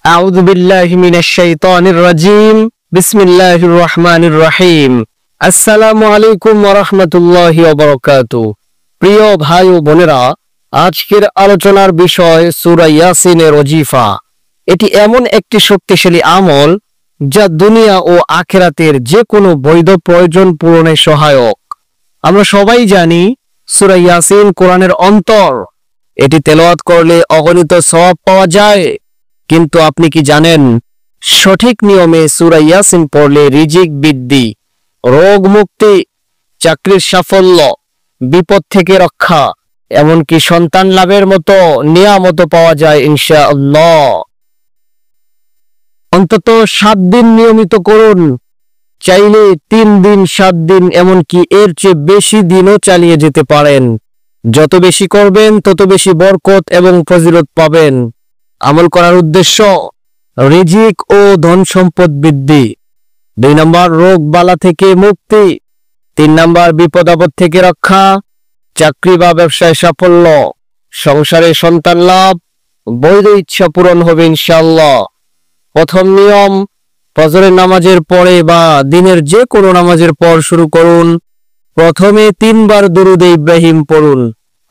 আউযু বিল্লাহি মিনাশ শাইতানির রাজীম। বিসমিল্লাহির রহমানির রহিম। আসসালামু আলাইকুম ওয়া রাহমাতুল্লাহি ওয়া বারাকাতুহু। প্রিয় ভাই ও বোনেরা, আজকের আলোচনার বিষয় সূরা ইয়াসিনের ওজিফা। এটি এমন একটি শক্তিশালী আমল যা দুনিয়া ও আখিরাতের যে কোনো বৈধ প্রয়োজন পূরণে সহায়ক। আমরা সবাই জানি সূরা ইয়াসিন কোরআনের অন্তর। এটি তেলাওয়াত করলে অগণিত সওয়াব পাওয়া যায়। কিন্তু আপনি কি জানেন, সঠিক নিয়মে সূরা ইয়াসিন পড়লে রিজিক বৃদ্ধি, রোগ মুক্তি, চাকরির সাফল্য, বিপদ থেকে রক্ষা, এমনকি সন্তান লাভের মতো নিয়ামত পাওয়া যায় ইনশাআল্লাহ। অন্তত 7 দিন নিয়মিত করুন, চাইলে 3 দিন, 7 দিন, এমনকি এর চেয়ে বেশি দিনও চালিয়ে যেতে পারেন। যত বেশি করবেন তত বেশি বরকত এবং ফজিলত পাবেন। আমল করার উদ্দেশ্য রিজিক ও ধন সম্পদ বৃদ্ধি, 2 নম্বর রোগ বালা থেকে মুক্তি, 3 নম্বর বিপদ আপদ থেকে রক্ষা, চাকরি বা ব্যবসায় সাফল্য, সংসারে সন্তান লাভ, বৈধ ইচ্ছা পূরণ হবে ইনশাআল্লাহ। প্রথম নিয়ম, ফজরের নামাজের পরে বা দিনের যে কোনো নামাজের পর শুরু করুন। প্রথমে 3 বার দুরুদ ইব্রাহিম পড়ুন।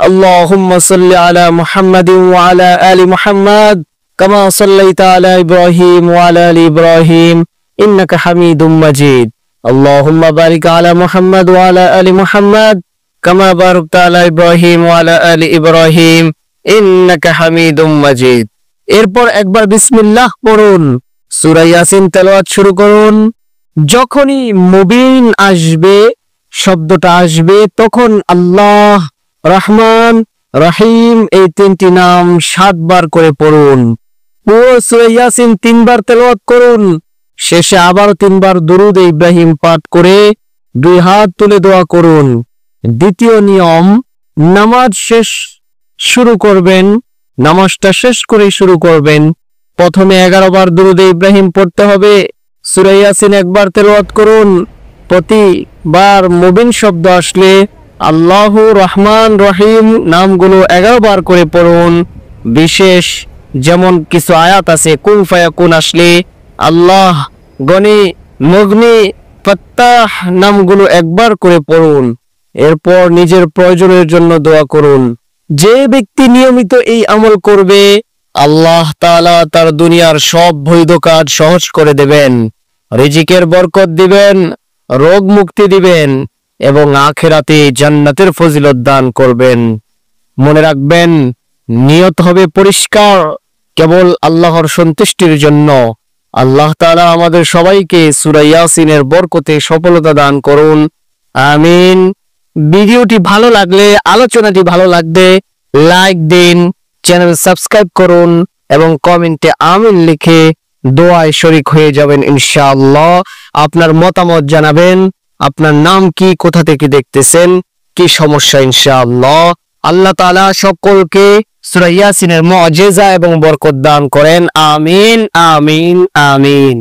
আল্লাহুম্মা সাল্লি আলা মুহাম্মাদিন ওয়া আলা আলি মুহাম্মাদ কামা সাল্লাইতা আলা ইব্রাহিম ওয়া আলা আলি ইব্রাহিম ইন্নাকা হামিদুম মাজিদ। আল্লাহুম্মা বারিক আলা মুহাম্মাদ ওয়া আলা আলি মুহাম্মাদ কামা বারাকতা আলা ইব্রাহিম ওয়া আলা আলি ইব্রাহিম ইন্নাকা হামিদুম মাজিদ। এরপর একবার বিসমিল্লাহ পড়ুন। সূরা ইয়াসিন তেলাওয়াত শুরু করুন। যখনই মুবিন আসবে, শব্দটা আসবে, তখন আল্লাহ, রহমান, রহিম এই 3টি নাম 7 বার করে পড়ুন। পুরো সূরা ইয়াসিন 3 বার তেলাওয়াত করুন। শেষে আবার 3 বার দুরুদ ইব্রাহিম পাঠ করে 2 হাত তুলে দোয়া করুন। দ্বিতীয় নিয়ম, নামাজ নামাজটা শেষ করে শুরু করবেন। প্রথমে 11 বার দুরুদ ইব্রাহিম পড়তে হবে। সূরা ইয়াসিন একবার তেলাওয়াত করুন। প্রতিবার মুবিন শব্দ আসলে আল্লাহু, রহমান, রহিম নামগুলো 11 বার করে পড়ুন। বিশেষ যেমন কিছু আয়াত আছে, কুন ফায়াকুন আসলে আল্লাহ, গনি, মুগনি, ফাত্তাহ নামগুলো একবার করে পড়ুন। এরপর নিজের প্রয়োজনের জন্য দোয়া করুন। যে ব্যক্তি নিয়মিত এই আমল করবে, আল্লাহ তাআলা তার দুনিয়ার সব বৈধ কাজ সহজ করে দেবেন, রিজিকের বরকত দিবেন, রোগ মুক্তি দিবেন এবং আখিরাতে জান্নাতের ফজিলত দান করবেন। মনে রাখবেন, নিয়ত হবে পরিষ্কার, কেবল আল্লাহর সন্তুষ্টির জন্য। আল্লাহ তাআলা আমাদের সবাইকে সূরা ইয়াসিনের বরকতে সফলতা দান করুন, আমিন। ভিডিওটি ভালো লাগলে, আলোচনাটি ভালো লাগলে লাইক দিন, চ্যানেল সাবস্ক্রাইব করুন এবং কমেন্টে আমিন লিখে দোয়ায় শরীক হয়ে যাবেন ইনশাআল্লাহ। আপনার মতামত জানাবেন, আপনার নাম কি, কোথা থেকে দেখতেছেন, কি সমস্যা, ইনশাআল্লাহ। আল্লাহ তাআলা সকলকে সূরা ইয়াসিনের মুআজিজা এবং বরকত দান করেন, আমিন, আমিন, আমিন।